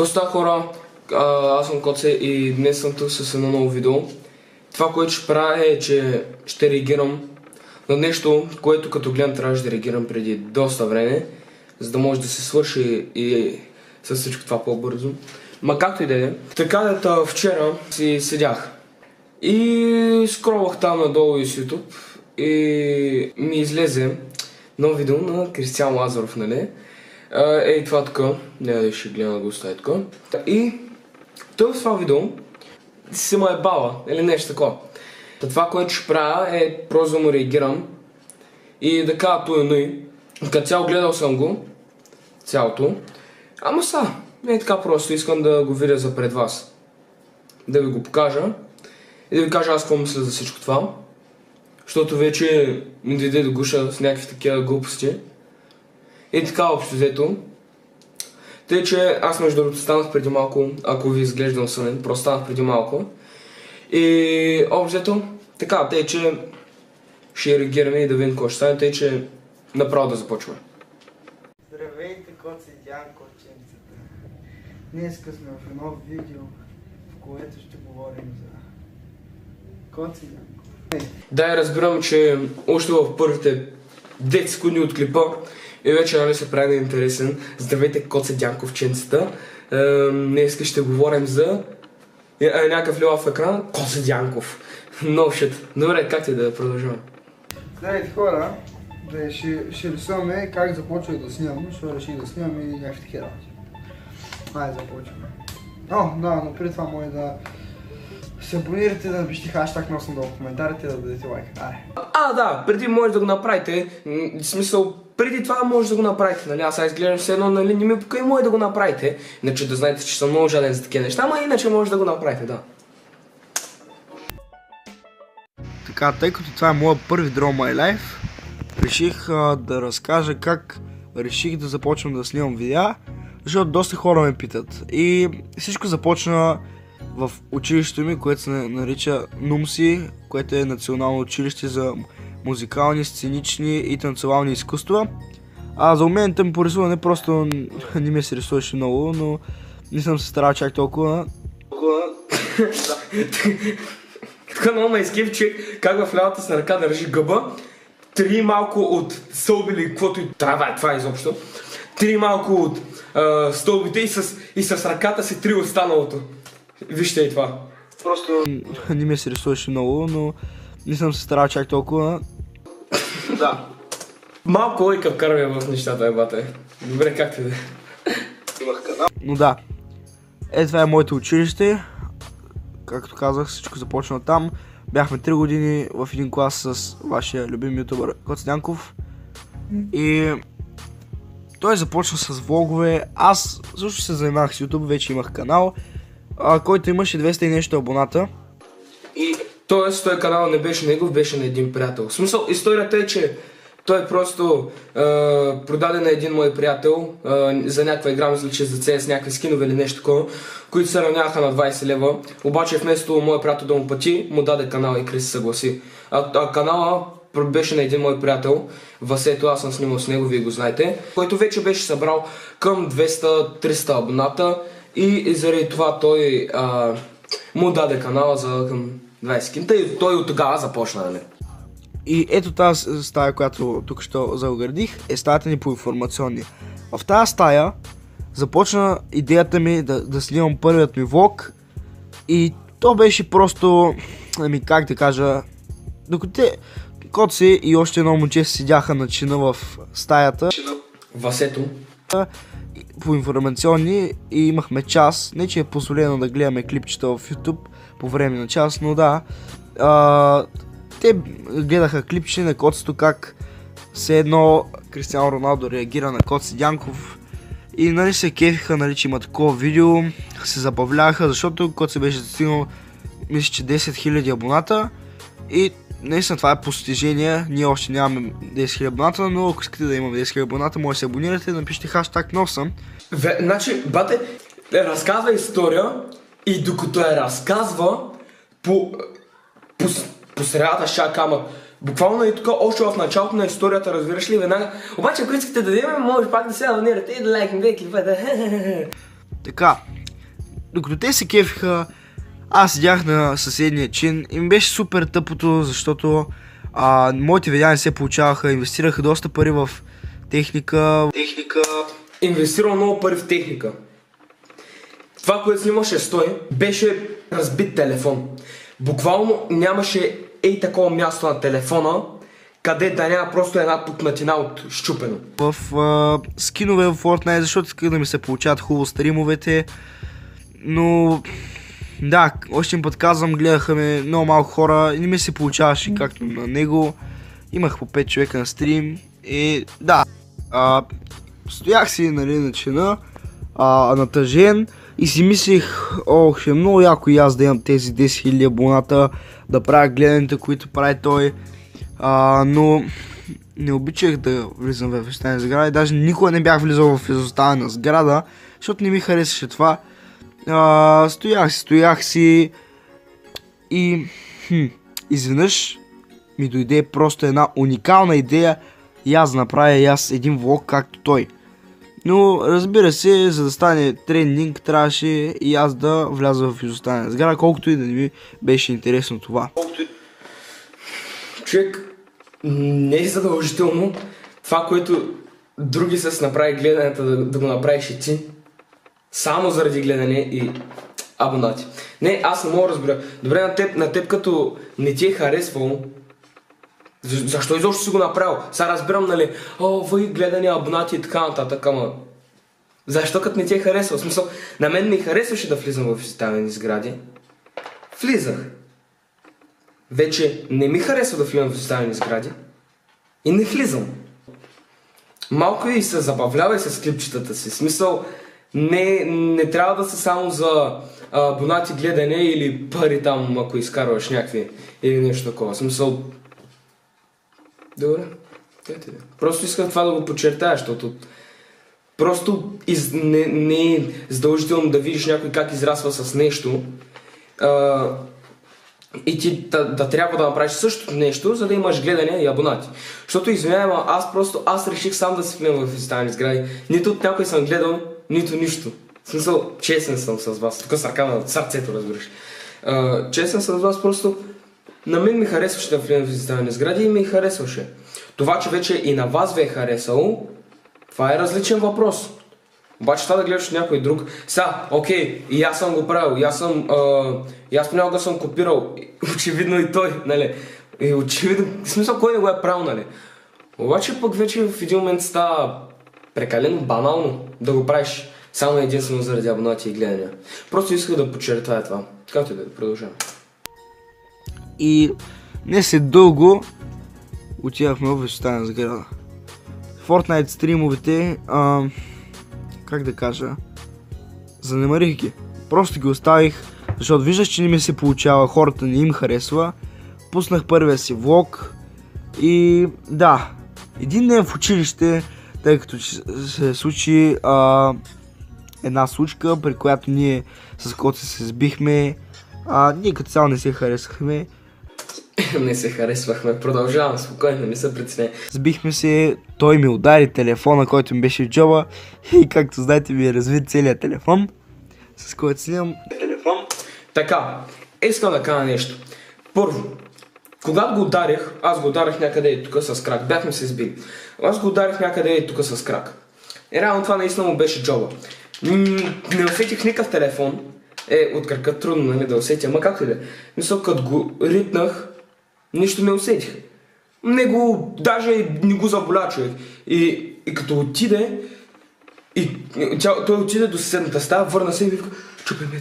Какво става, хора? Аз съм Коце и днес съм тук с едно ново видео. Това, което ще правя е, че ще реагирам на нещо, което като гледам трябваше да реагирам преди доста време, за да може да се свърши и с всичко това по-бързо. Ма както и да е. Така вчера си седях и скролвах там надолу из YouTube и ми излезе ново видео на Кристиан Лазаров, нали? Ей, това така, няма да ще гледам да го оставя така. И той в това видео се ме е бала, или нещо такова. Това, което ще правя е просто да му реагирам и да кажа той и като цяло гледал съм го, цялото. Ама са, не е така просто, искам да го видя за пред вас. Да ви го покажа и да ви кажа аз какво мисля за всичко това. Защото вече ми дойде до гуша с някакви такива глупости. И така общо взето. Тъй, че аз между другото станах преди малко, ако ви изглеждам сънен, просто станах преди малко. И общо взето, така, тъй, че ще реагираме и да видим какво ще стане, тъй, че направо да започваме. Здравейте, Коце и Дянковченцата! Днеска сме в едно видео, в което ще говорим за Коце и Дянков. Да, я разбирам, че още в първите 10 секунди от клипа и вече нали се прави интересен. Здравейте, Коце Дянковченцата. Днеска ще говорим за някакъв лилав екран, Коце Дянков. No shit. Добре, как ти да продължавам? Здравейте, хора! Ще рисуваме как започвах да снимам, защото реших да снимам и някакви такива работи. Айде, започваме. Но преди това може да се абонирате, да напишете хаштаг носно долу в коментарите, да дадете лайк. Да, преди може да го направите. В смисъл, преди това може да го направите, нали? Аз изглеждам все едно, нали? Не ми покай може да го направите. Иначе да знаете, че съм много жаден за такива неща, ама иначе може да го направите, да. Така, тъй като това е моят първи Draw My Life, реших да разкажа как реших да започвам да снимам видеа, защото доста хора ме питат. И всичко започна в училището ми, което се нарича НУМСИ, което е Национално училище за музикални, сценични и танцевални изкуства. За момента ми по рисуване просто не ми се рисуваше много, но не съм се старал чак толкова. Така много ме изкеф, че как в лявата си ръка държи гъба, три малко от стълбили, каквото и това е изобщо, три малко от стълбите и с ръката си три останалото. Вижте и това. Просто не ми се рисуваше много, но не съм се старал чак толкова. Да. Малко лойка вкарваме в нещата, ебате. Добре, как ти да? Имах канал. Но да. Това е моето училище. Както казах, всичко започна там. Бяхме 3 години в един клас с вашия любим ютубър Коце Дянков. И той започна с влогове. Аз също се занимавах с YouTube, вече имах канал, който имаше 200 и нещо абоната. И тоест той канал не беше негов, беше на един приятел. В смисъл, историята е, че той просто продаде на един мой приятел за някаква игра, мисля, че за CS някакви скинове или нещо такова, които се равняваха на 20 лева. Обаче вместо моя приятел да му плати, му даде канал и Крис се съгласи. Канала беше на един мой приятел, Васето, аз съм снимал с него, вие го знаете, който вече беше събрал към 200-300 абоната и заради това той му даде канала за към 20 кинта и той от тогава започна, нали? И ето тази стая, която тук що заоградих, е стаята ни по информационни. В тази стая започна идеята ми да снимам първият ми влог и то беше просто, как да кажа, докато Коце и още едно момче седяха на чина в стаята. Васето. По информационни и имахме час, не че е позволено да гледаме клипчета в YouTube по време на час, но да. Те гледаха клипче на Коцето как все едно Кристиано Роналдо реагира на Коце Дянков и нали се кефиха, нали, че има такова видео, се забавляха, защото Коце беше достигнал, мисля, че 10 000 абоната и наистина това е постижение. Ние още нямаме 10 000 абоната, но ако искате да имаме 10 000 абоната, може да се абонирате, напишете хаштаг носа. Значи, бате, разказва история и докато я разказва по средата ще ама буквално и тук още в началото на историята, разбираш ли, веднага. Обаче ако искате да дадем, може пак да се абонирате и да лайкнете клипа. Така, докато те се кефиха, аз седях на съседния чин и ми беше супер тъпото, защото моите видеа не се получаваха, инвестираха доста пари в техника. Инвестирал много пари в техника. Това, което снимаше стои, беше разбит телефон. Буквално нямаше такова място на телефона, къде да няма просто една пукнатина от щупено. В скинове в Fortnite, защото иска да ми се получават хубаво стримовете, но да, още един път казвам, гледаха ме много малко хора и не ми се получаваше както на него. Имах по 5 човека на стрим и да, стоях си, нали, на чина, натъжен и си мислих, ще е много яко и аз да имам тези 10 000 абоната, да правя гледаните, които прави той, но не обичах да влизам в изоставена сграда и даже никога не бях влизал в изоставена сграда, защото не ми харесваше това. Стоях си и изведнъж ми дойде просто една уникална идея и аз направя един влог както той. Но разбира се, за да стане трендинг, трябваше и аз да вляза в изоставена сграда, колкото и да не ми беше интересно това. Човек, не е задължително това, което други са направи гледанията, да го направиш и ти. Само заради гледане и абонати. Не, аз не мога да разбера. Добре, на теб като не ти е харесвало, защо изобщо си го направил? Сега разбирам, нали, въй гледане, абонати и така нататък, ама защо като не ти е харесвал? В смисъл, на мен ми харесваше да влизам в изоставени сгради. Влизах. Вече не ми харесва да влизам в изоставени сгради и не влизам. Малко и се забавлявай с клипчетата си. В смисъл, не трябва да са само за абонати гледане или пари там, ако изкарваш някакви или нещо такова. В смисъл, добре, просто исках това да го подчертая, защото просто не е задължително да видиш някой как израства с нещо и ти да трябва да направиш същото нещо, за да имаш гледане и абонати. Защото извинявай, аз реших сам да си влизам в изоставени сгради. Нито от някой съм гледал, нито нищо. В смисъл, честен съм с вас. Тук с ръка на сърцето, разбираш. Честен съм с вас, просто на мен ми харесваше да влизам в изоставени сгради и ми харесваше. Това, че вече и на вас ви е харесало, това е различен въпрос. Обаче това да гледаш някой друг. Окей, и аз съм го правил, и аз понякога съм копирал. Очевидно и той, нали. И очевидно, в смисъл, кой не го е правил, нали. Обаче пък вече в един момент става прекалено банално да го правиш само единствено заради абонати и гледания. Просто исках да подчертая това. Както и да продължавам. И не след дълго отидахме в изоставена сграда. Fortnite стримовете, как да кажа, занемарих ги. Просто ги оставих, защото виждаш, че не ми се получава, хората не им харесва. Пуснах първия си влог и да, един ден в училище, тъй като се случи една случка, при която ние с Коци се сбихме, ние като цяло не се харесахме. Не се харесвахме, продължавам спокойно, не се притесняй. Сбихме се, той ми удари телефона, който ми беше в джоба и както знаете ми е разви целият телефон, с който снимам телефон. Така, искам да кажа нещо. Първо, когато го ударих, аз го ударих някъде и тук с крак, бяхме се сбили. Аз го ударих някъде и тук с крак. И реално това наистина му беше джоба. Не усетих никакъв телефон, от крака трудно, нали, да усетя, ама както и да е. Мисля, като го ритнах, нищо не усетих. Даже не го заболя човек. И като отиде, той отиде до съседната стая, върна се и вика: чупят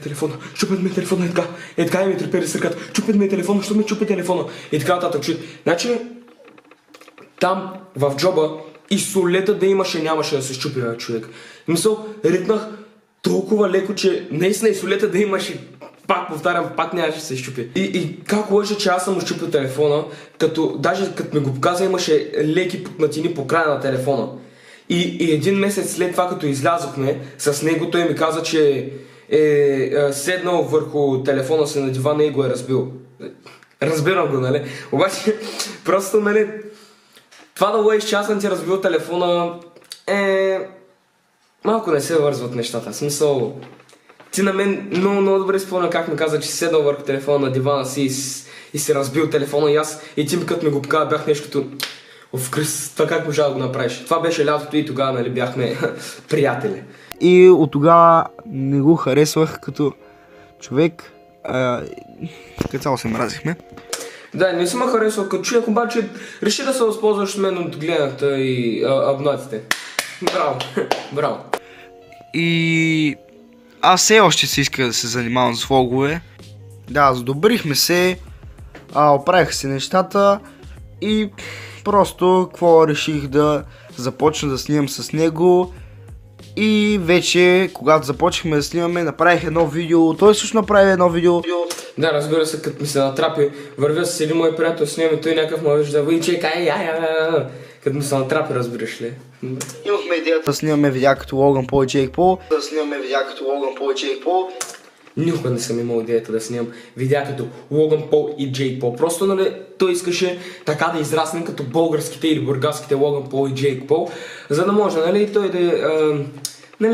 ми телефона, и така и ми трепери с ръката. Чупят ми телефона, що ми чупи телефона? И така нататък човек. Значи, там в джоба и солета да имаше, нямаше да се щупи човек. Мисъл, ритнах толкова леко, че наистина и солета да имаше, пак повтарям, пак нямаше да се щупи. И как лъжа, че аз съм щупил телефона, даже като ми го показа, имаше леки пукнатини по края на телефона. И един месец след това, като излязохме с него, той ми каза, че е седнал върху телефона си на дивана и го е разбил. Разбирам го, нали? Обаче, просто, нали, това да лъжиш, че аз съм ти разбил телефона, малко не се вързват нещата. В смисъл, Ти на мен много добре спомня как ми каза, че си седнал върху телефона на дивана си и си разбил телефона и аз и ти като ми го покажа бях нещо като Крис, това как можа да го направиш? Това беше лятото и тогава, нали, бяхме приятели. И от тогава не го харесвах като човек, като цяло се мразихме. Да, не съм харесвал като човек, обаче реши да се възползваш с мен от гледната и абонатите. Браво, браво. И аз все още си иска да се занимавам с влогове. Да, задобрихме се, оправиха се нещата и просто какво реших да започна да снимам с него. И вече, когато започнахме да снимаме, направих едно видео, той също направи едно видео. Да, разбира се, като ми се натрапи, вървя с един мой приятел, снимаме, той някакъв ме вижда, войчек, като ми се натрапи, разбираш ли. Имахме идеята да снимаме видеа като Логан Пол и Джейк Пол. Никога не съм имал идеята да снимам видеа като Логан Пол и Джейк Пол. Просто, нали, той искаше така да израсне като българските или бургаските Логан Пол и Джейк Пол, за да може, нали, той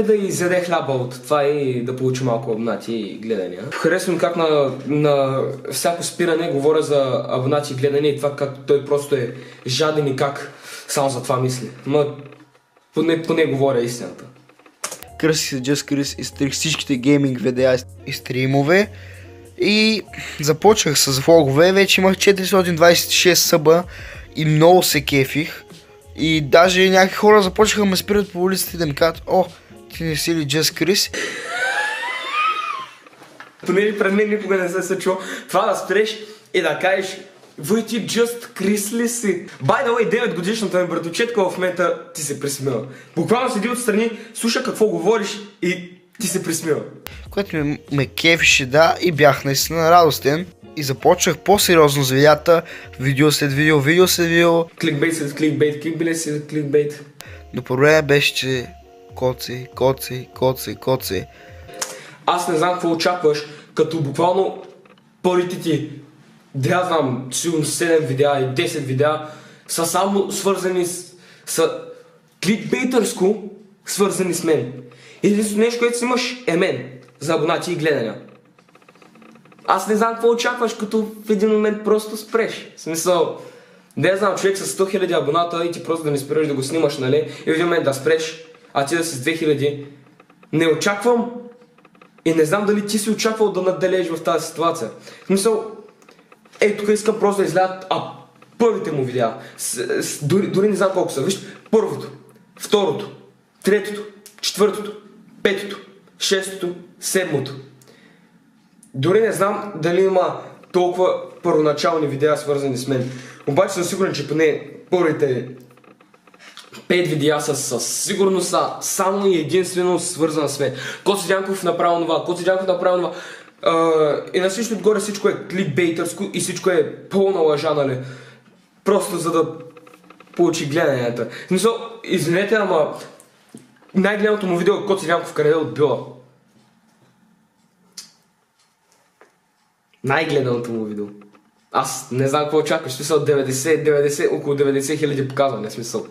да изяде хляба от това и да получи малко абонати и гледания. Харесвам как на всяко спиране говоря за абонати и гледания и това как той просто е жаден и как само за това мисли. Но поне говоря истината. Кръстих се Just Chris, изтрих всичките гейминг видеа и стримове и започнах с влогове. Вече имах 426 съба и много се кефих. И даже някакви хора започнаха да ме спират по улиците и да ми кажат: "О, ти не си ли Just Chris?" Поне пред мен никога не се случва това да спреш и да кажеш: "Вой ти Just Chris ли си?" By the way, 9 годишната ми братовчетка в момента ти се присмива. Буквално седи отстрани, слуша какво говориш и ти се присмива. Което ме кефише, да, и бях наистина радостен. И започнах по-сериозно с видеята, видео след видео. Кликбейт след кликбейт, кликбейт след кликбейт. Но проблема беше, че коци. Аз не знам какво очакваш, като буквално първите ти, да знам, сигурно 7 видеа и 10 видеа са само свързани с кликбейтърско свързани с мен. Единственото нещо, което си имаш е мен, за абонати и гледания. Аз не знам какво очакваш, като в един момент просто спреш. В смисъл, не знам, човек с 100 000 абоната и ти просто да не спреш да го снимаш, нали? И в един момент да спреш, а ти да си с 2000. Не очаквам и не знам дали ти си очаквал да надделееш в тази ситуация. В смисъл, тук искам просто да излядат първите му видеа. Дори не знам колко са. Виж, първото, второто, третото, четвъртото, петото, шестото, седмото. Дори не знам дали има толкова първоначални видеа свързани с мен. Обаче съм сигурен, че поне първите 5 видеа със сигурност са само и единствено свързани с мен. Коци Дянков направил това, и на всичко отгоре всичко е кликбейтърско и всичко е пълна лъжа, нали? Просто за да получи гледанията. Извинете, ама най-гледаното му видео е Коци Дянков къде отбила. Най-гледаното му видео. Аз не знам какво очакваш. В смисъл около 90 хиляди показвания. Смисъл.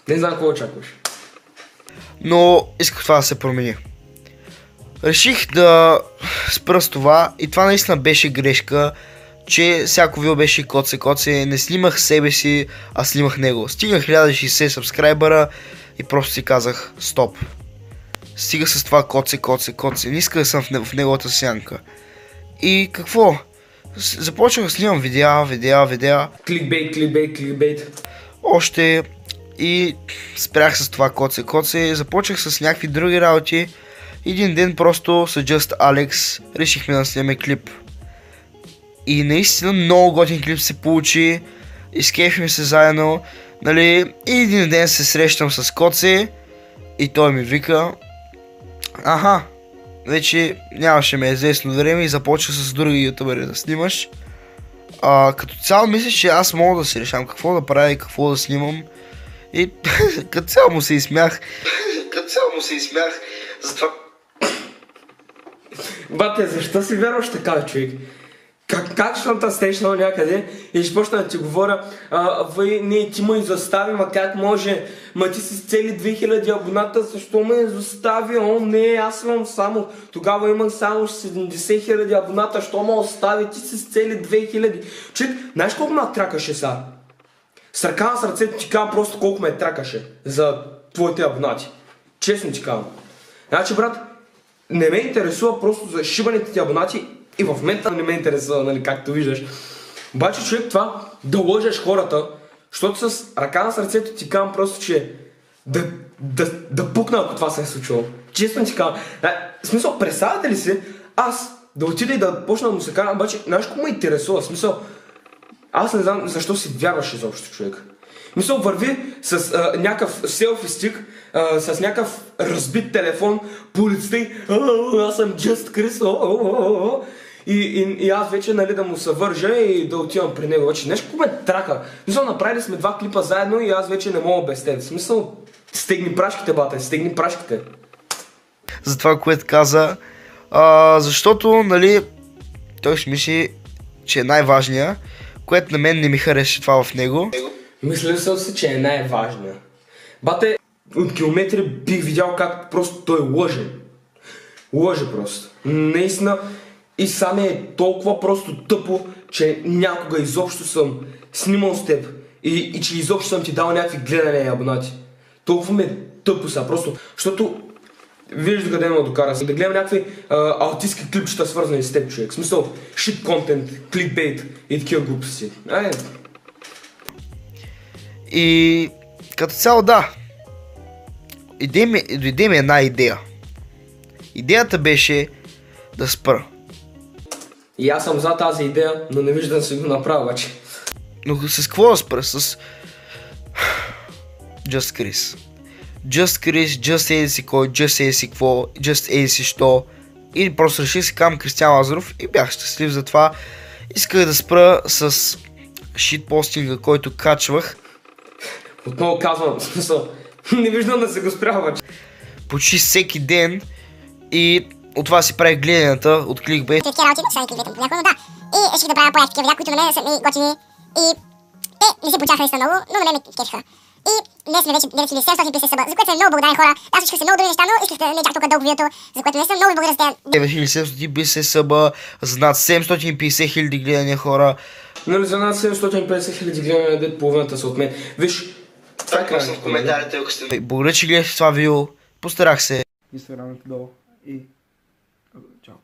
Не знам какво очакваш. Но исках това да се промени. Реших да спра с това и това наистина беше грешка, че всяко видео беше коце. Не снимах себе си, а снимах него. Стигнах 1060 сабскрайбъра и просто си казах стоп. Стига с това коце. Не исках да съм в неговата сянка. И какво? Започнах да снимам видеа. Кликбейт. Още и спрях с това коце. Започнах с някакви други работи. Един ден просто с Just Alex решихме да снимаме клип. И наистина много готин клип се получи. Изкефихме се заедно. Нали? И един ден се срещам с коце и той ми вика: вече нямаше ме известно време и започва с други ютубери да снимаш. Като цяло мисля, че аз мога да си решам какво да правя и какво да снимам. И като цяло му се изсмях. Затова... Бате, защо си вярваш така, човек? как ще те срещнал някъде и ще почна да ти говоря, не, ти ме изостави, ма как може, ма ти си с цели 2000 абоната, защо ме изостави, не, аз имам само, тогава имам само 70 000 абоната, що ме остави, ти си с цели 2000. Човек, знаеш колко ме тракаше сега? С ръка на сърцето ти казвам просто колко ме тракаше за твоите абонати. Честно ти казвам. Значи, брат, не ме интересува просто за шибаните ти абонати и в момента не ме интересува, нали, както виждаш. Обаче, човек, това да лъжеш хората, защото с ръка на сърцето ти казвам просто, че да пукна, ако това се е случило. Честно ти казвам. В смисъл, представяте ли си, аз да отида и да почна да му се кажа, обаче, знаеш колко ме интересува, в смисъл, аз не знам защо си вярваш изобщо, човек. Мисъл, върви с някакъв селфи стик, с някакъв разбит телефон по улицата и аз съм Just Chris, и аз вече, нали, да му съвържа и да отивам при него. Вече нещо ме трака. Мисъл, направили сме 2 клипа заедно и аз вече не мога без теб. В смисъл, стегни прашките, бате, стегни прашките. За това, което каза, защото, нали, той ще мисли, че е най-важния, което на мен не ми хареса това в него. Мисля съм си, че е най-важния. Бате, от километри бих видял как просто той лъже. Лъже просто. Наистина. И сам е толкова просто тъпо, че някога изобщо съм снимал с теб. И че изобщо съм ти дал някакви гледания и абонати. Толкова ме тъпо са просто. Защото виждаш докъде ме докара. Да гледам някакви аутистски клипчета, свързани с теб, човек. В смисъл, shit content, clickbait и такива глупости. И като цяло, да. Дойде ми една идея. Идеята беше да спра. И аз съм за тази идея, но не виждам да си го направя, че. Но с какво да спра? С Just Chris. Just Chris, Just еди си кой, Just еди си какво, Just еди си що. Или просто реших си кам Кристиан Лазаров и бях щастлив за това. Исках да спра с шитпостинга, който качвах. Отново казвам, в смисъл, не виждам да се го спрява. Почти всеки ден и от това си правих гледанията от кликбейт. Такива работи, са кликбейт понякога, но да. И реших да правя по-яки такива видеа, които на мен са ми готини. И те не се получаха наистина много, но на мен ме кефиха. И днес сме вече 9750 съба, за което съм много благодарен, хора. Аз случиха се много други неща, но исках да не чак толкова дълго видеото, за което наистина много ви благодаря за тези 9750 съба, за над 750 хиляди гледания, хора. Нали, за над 750 хиляди гледания, дет половината са от мен. Виж, това е крайно в коментарите, ако сте... Благодаря, че гледахте това видео. Постарах се. Инстаграмът долу и... Чао.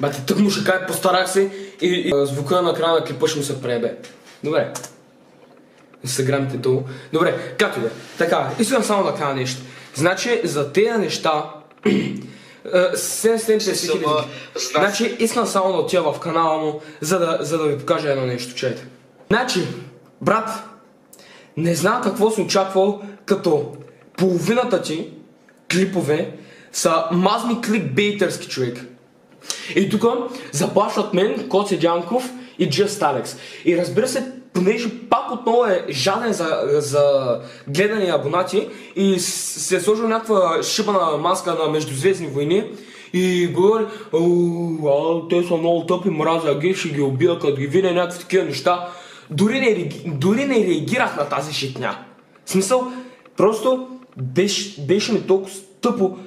Бате, тък му ще кажа, постарах се и звука на края на клипа ще му се пребе. Добре. Инстаграмите долу. Добре, както да. Така, искам само да кажа нещо. Значи, за тези неща... 750 хиляди. Значи, искам само да отида в канала му, за да ви покажа едно нещо, чете. Значи, брат, не знам какво си очаквал, като половината ти клипове са мазни кликбейтърски, човек. И тук заплашват мен, Коци Дянков и Just Alex. И разбира се, понеже пак отново е жаден за гледане абонати и се е сложил някаква шибана маска на Междузвездни войни и говори, те са много тъпи, мразя ги, ще ги убия, като ги видя някакви такива неща. Дори не реагирах на тази шитня. В смисъл, просто беше ми толкова тъпо.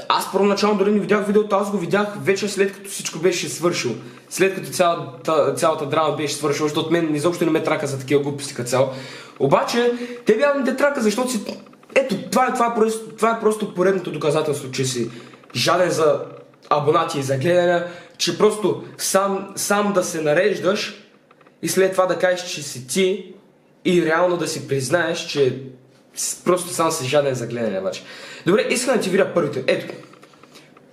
Аз първоначално дори не видях видеото, аз го видях вече след като всичко беше свършило. След като цялата драма беше свършила, защото мен изобщо не ме трака за такива глупости като цяло. Обаче, те бяха да трака, защото си... Ето, това е просто поредното доказателство, че си жаден за абонати и за гледане, че просто сам да се нареждаш и след това да кажеш, че си ти и реално да си признаеш, че просто сам си жаден за гледане обаче. Добре, искам да ти видя първите. Ето,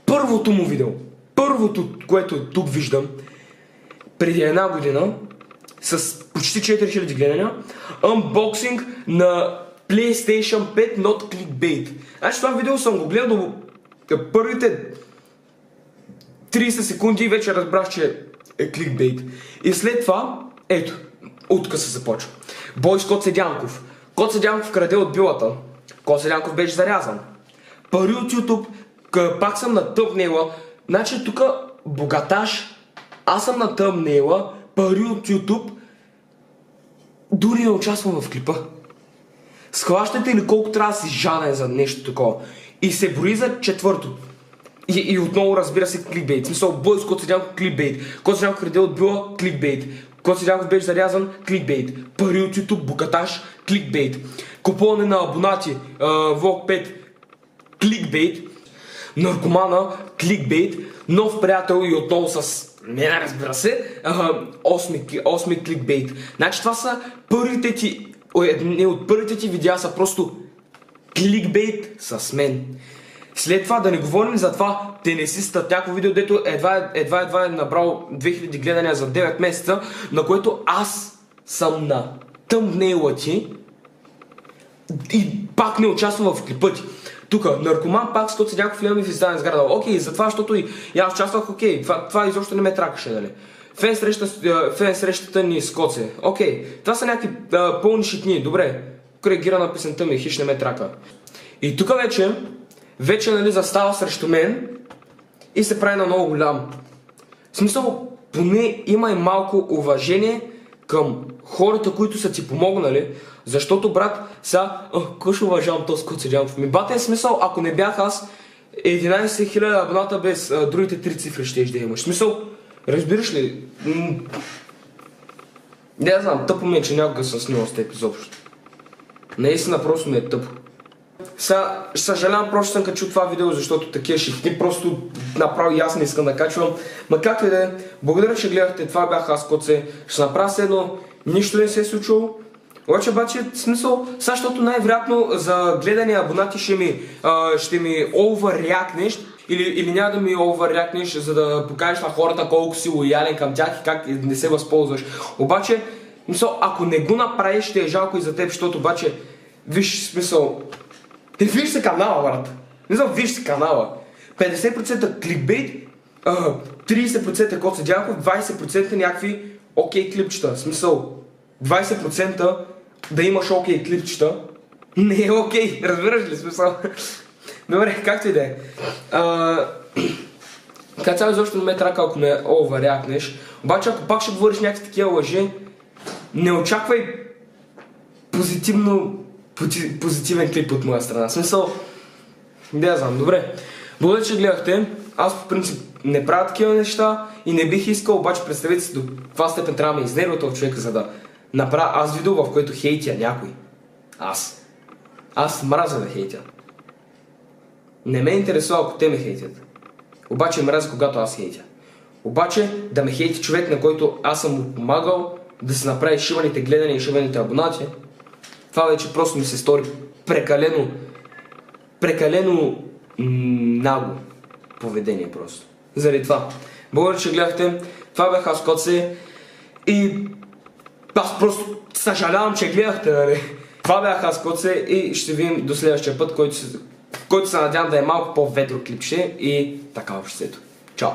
първото му видео, първото, което тук виждам, преди една година, с почти 4000 гледания, unboxing на PlayStation 5 Not Clickbait. Значи това видео съм го гледал до първите 30 секунди и вече разбрах, че е кликбейт. И след това, ето, откъде се започва. Бой с Коци Дянков. Коци Дянков краде от билата. Коци Дянков беше зарязан. Пари от YouTube, пак съм натъпнела. Значи тук богаташ аз съм на тъмнела, пари от YouTube, дори не участвам в клипа. Схващате ли колко трябва да си жаден за нещо такова? И се брои за четвърто. И отново разбира се кликбейт. В смисъл, Бойс Коцедянков кликбейт. Коцедянков Редел отбила кликбейт. Коцедянков беше зарязан кликбейт. Пари от YouTube, богаташ кликбейт. Купуване на абонати, Влог 5 кликбейт. Наркомана кликбейт. Нов приятел и отново с мен, разбира се, 8 кликбейт. Значи това са първите ти, не от първите ти видеа са просто кликбейт с мен. След това да не говорим за това тенисистът, някакво видео, дето едва е набрал 2000 гледания за 9 месеца, на което аз съм на тъмнейла ти и пак не участвам в клипа ти. Тук, наркоман пак с Коцедянков имаме в издание сграда. Окей, затова, защото и аз участвах, окей, това изобщо не ме тракаше, нали? Фен срещата ни с Коце. Окей, това са някакви пълни шитни, добре. Коригира на песента ми, хищ не ме трака. И тук вече нали, застава срещу мен и се прави на много голям. В смисъл, поне има и малко уважение към хората, които са ти помогнали, защото, брат, сега, кой ще уважавам този Коцедянков? Ми бате е смисъл, ако не бях аз, 11 000 абоната без другите 3 цифри ще имаш. В смисъл, разбираш ли? Не знам, тъпо ми е, че някога съм снимал с теб изобщо. Наистина просто ми е тъпо. Сега, съжалявам, просто съм качил това видео, защото такива шихти просто направо и аз не искам да качвам. Ма както и да е, благодаря, че гледахте, това бях аз, Коце. Ще направя следно, нищо не се е случило. Обаче, смисъл, защото най-вероятно за гледане абонати ще ми overreactнеш или няма да ми overreactнеш, за да покажеш на хората колко си лоялен към тях и как не се възползваш. Обаче, смисъл, ако не го направиш, ще е жалко и за теб, защото обаче, виж смисъл, виж се канала, брат. Не знам, виж се канала. 50% кликбейт, 30% Коцедянков, 20% някакви окей клипчета. В смисъл, 20% да имаш окей клипчета не е окей, разбираш ли смисъл? Добре, както и да е. Така цяло изобщо не ме трака, ако ме overreactнеш. Обаче ако пак ще говориш някакви такива лъжи, не очаквай позитивен клип от моя страна. В смисъл, не знам, добре. Благодаря, че гледахте. Аз по принцип не правя такива неща и не бих искал, обаче представете си до каква степен трябва да ме изнервя този човек, за да направя аз видео, в което хейтя някой. Аз мразя да хейтя. Не ме интересува, ако те ме хейтят. Обаче мразя, когато аз хейтя. Обаче да ме хейти човек, на който аз съм му помагал да се направи шиваните гледания и шиваните абонати, това вече просто ми се стори прекалено нагло поведение просто. Заради това. Благодаря, че гледахте. Това бях аз, Коце. И аз просто съжалявам, че гледахте, нали? Това бях аз, Коце, и ще видим до следващия път, който се надявам да е малко по-ветро клипче и така обществото. Чао!